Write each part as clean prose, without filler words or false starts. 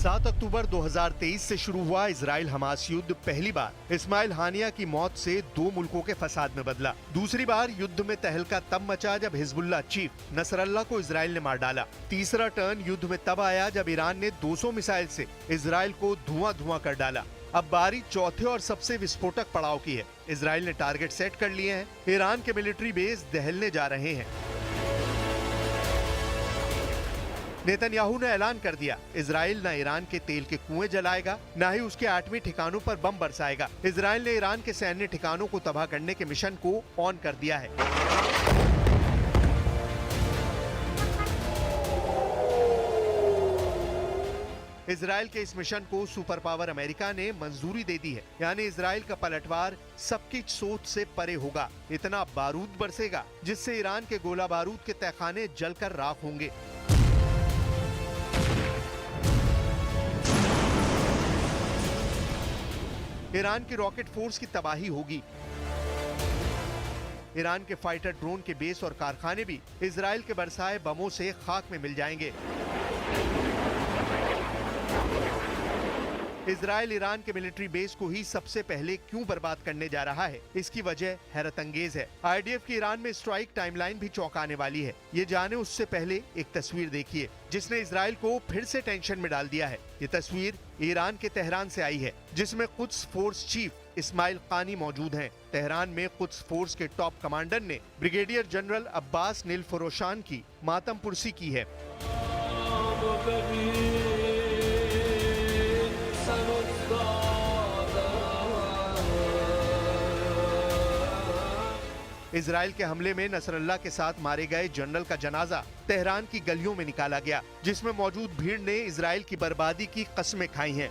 सात अक्टूबर 2023 से शुरू हुआ इजराइल हमास युद्ध पहली बार इस्माइल हानिया की मौत से दो मुल्कों के फसाद में बदला। दूसरी बार युद्ध में तहलका तब मचा जब हिजबुल्लाह चीफ नसरल्लाह को इजराइल ने मार डाला। तीसरा टर्न युद्ध में तब आया जब ईरान ने 200 मिसाइल से इजराइल को धुआं कर डाला। अब बारी चौथे और सबसे विस्फोटक पड़ाव की है। इजराइल ने टारगेट सेट कर लिए हैं। ईरान के मिलिट्री बेस दहलने जा रहे हैं। नेतन्याहू ने ऐलान कर दिया, इजराइल न ईरान के तेल के कुएं जलाएगा, न ही उसके एटमी ठिकानों पर बम बरसाएगा। इजराइल ने ईरान के सैन्य ठिकानों को तबाह करने के मिशन को ऑन कर दिया है। इजराइल के इस मिशन को सुपर पावर अमेरिका ने मंजूरी दे दी है। यानी इजराइल का पलटवार सबकी सोच से परे होगा। इतना बारूद बरसेगा जिससे ईरान के गोला बारूद के तहखाने जलकर राख होंगे। ईरान की रॉकेट फोर्स की तबाही होगी। ईरान के फाइटर ड्रोन के बेस और कारखाने भी इजराइल के बरसाए बमों से खाक में मिल जाएंगे। इजराइल ईरान के मिलिट्री बेस को ही सबसे पहले क्यों बर्बाद करने जा रहा है, इसकी वजह हैरत अंगेज है। आईडीएफ की ईरान में स्ट्राइक टाइमलाइन भी चौंकाने वाली है। ये जाने उससे पहले एक तस्वीर देखिए जिसने इजराइल को फिर से टेंशन में डाल दिया है। ये तस्वीर ईरान के तेहरान से आई है जिसमें कुद्स फोर्स चीफ इस्माइल कानी मौजूद हैं। तेहरान में कुद्स फोर्स के टॉप कमांडर ने ब्रिगेडियर जनरल अब्बास नीलफरोशान की मातम पुरसी की है। इजराइल के हमले में नसरल्लाह के साथ मारे गए जनरल का जनाजा तेहरान की गलियों में निकाला गया, जिसमें मौजूद भीड़ ने इजराइल की बर्बादी की कस्में खाई हैं।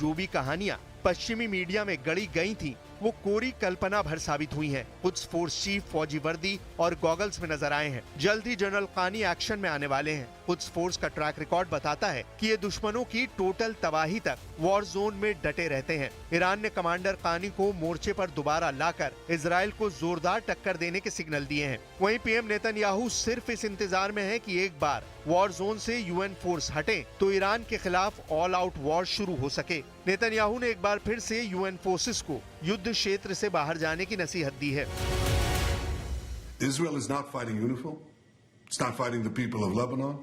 जो भी कहानियां पश्चिमी मीडिया में गढ़ी गई थीं, वो कोरी कल्पना भर साबित हुई हैं। कुद्स फोर्स चीफ फौजी वर्दी और गॉगल्स में नजर आए हैं। जल्द ही जनरल कानी एक्शन में आने वाले हैं। कुद्स फोर्स का ट्रैक रिकॉर्ड बताता है कि ये दुश्मनों की टोटल तबाही तक वॉर जोन में डटे रहते हैं। ईरान ने कमांडर कानी को मोर्चे पर दोबारा लाकर इजराइल को जोरदार टक्कर देने के सिग्नल दिए हैं। वहीं पीएम नेतन्याहू सिर्फ इस इंतजार में है कि एक बार वॉर जोन से यूएन फोर्स हटे तो ईरान के खिलाफ ऑल आउट वॉर शुरू हो सके। नेतन्याहू ने एक बार फिर से यूएन फोर्सेस को युद्ध क्षेत्र से बाहर जाने की नसीहत दी है। Israel is not fighting UNIFIL. It's not fighting the people of Lebanon.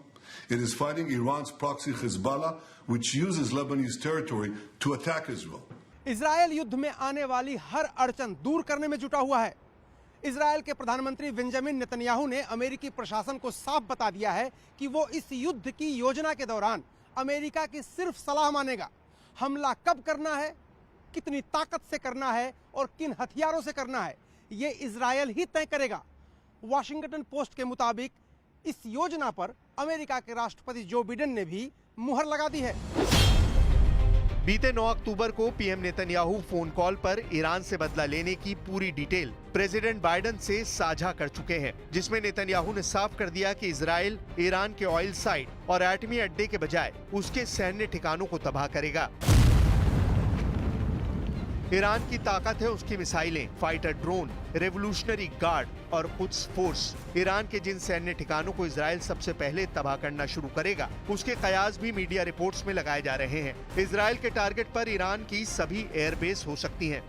It is fighting Iran's proxy Hezbollah, which uses Lebanese territory to attack Israel. Israel युद्ध में आने वाली हर अड़चन दूर करने में जुटा हुआ है। इजराइल के प्रधानमंत्री बेंजामिन नेतन्याहू ने अमेरिकी प्रशासन को साफ बता दिया है कि वो इस युद्ध की योजना के दौरान अमेरिका की सिर्फ सलाह मानेगा। हमला कब करना है, कितनी ताकत से करना है और किन हथियारों से करना है, ये इजराइल ही तय करेगा। वॉशिंगटन पोस्ट के मुताबिक इस योजना पर अमेरिका के राष्ट्रपति जो बिडेन ने भी मुहर लगा दी है। बीते 9 अक्टूबर को पीएम नेतन्याहू फोन कॉल पर ईरान से बदला लेने की पूरी डिटेल प्रेसिडेंट बाइडेन से साझा कर चुके हैं, जिसमें नेतन्याहू ने साफ कर दिया कि इजराइल ईरान के ऑयल साइट और एटमी अड्डे के बजाय उसके सैन्य ठिकानों को तबाह करेगा। ईरान की ताकत है उसकी मिसाइलें, फाइटर ड्रोन, रेवोल्यूशनरी गार्ड और कुद्स फोर्स। ईरान के जिन सैन्य ठिकानों को इजराइल सबसे पहले तबाह करना शुरू करेगा, उसके कयास भी मीडिया रिपोर्ट्स में लगाए जा रहे हैं। इजराइल के टारगेट पर ईरान की सभी एयरबेस हो सकती हैं,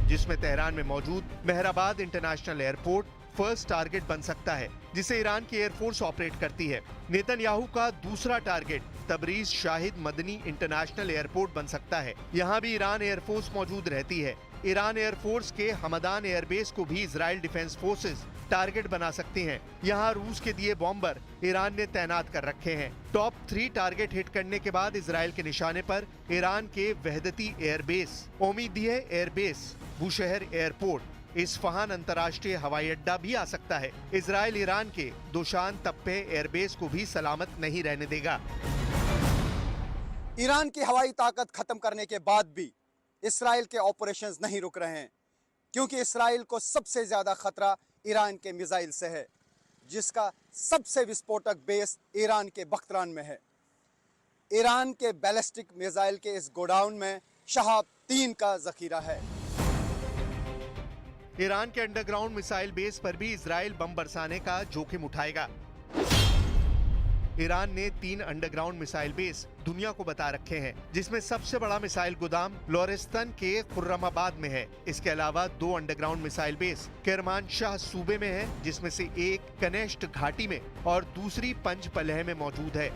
जिसमें तेहरान में मौजूद Mehrabad international airport first target बन सकता है, जिसे ईरान की एयरफोर्स ऑपरेट करती है। नेतन्याहू का दूसरा target Tabriz Shahid Madani International Airport बन सकता है। यहाँ भी ईरान एयरफोर्स मौजूद रहती है। ईरान एयरफोर्स के हमदान एयरबेस को भी इजराइल डिफेंस फोर्सेस टारगेट बना सकते हैं। यहाँ रूस के दिए बॉम्बर ईरान ने तैनात कर रखे हैं। टॉप 3 टारगेट हिट करने के बाद इजराइल के निशाने पर ईरान के Vahdati airbase, Omidiyeh airbase, Bushehr airport, Isfahan अंतर्राष्ट्रीय हवाई अड्डा भी आ सकता है। इजराइल ईरान के दोशान तप्पे एयरबेस को भी सलामत नहीं रहने देगा। ईरान की हवाई ताकत खत्म करने के बाद भी इस्राइल के ऑपरेशंस नहीं रुक रहे हैं, क्योंकि इस्राइल को सबसे ज्यादा खतरा ईरान के मिसाइल से है, जिसका सबसे विस्फोटक बेस ईरान के बख्तरान में है। ईरान के बैलिस्टिक मिसाइल के इस गोडाउन में शहाब 3 का जखीरा है। ईरान के अंडरग्राउंड मिसाइल बेस पर भी इजराइल बम बरसाने का जोखिम उठाएगा। ईरान ने 3 अंडरग्राउंड मिसाइल बेस दुनिया को बता रखे हैं, जिसमें सबसे बड़ा मिसाइल गोदाम लोरिस्तान के खुर्रमाबाद में है। इसके अलावा 2 अंडरग्राउंड मिसाइल बेस किरमानशाह सूबे में है, जिसमें से एक कनेश्ट घाटी में और दूसरी पंजपलह में मौजूद है।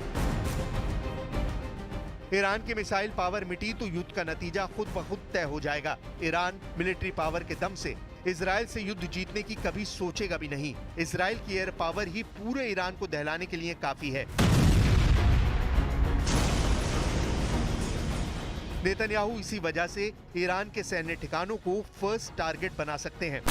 ईरान की मिसाइल पावर मिटी तो युद्ध का नतीजा खुद ब खुद तय हो जाएगा। ईरान मिलिट्री पावर के दम से इजराइल से युद्ध जीतने की कभी सोचेगा भी नहीं। इजराइल की एयर पावर ही पूरे ईरान को दहलाने के लिए काफी है। नेतन्याहू इसी वजह से ईरान के सैन्य ठिकानों को फर्स्ट टारगेट बना सकते हैं।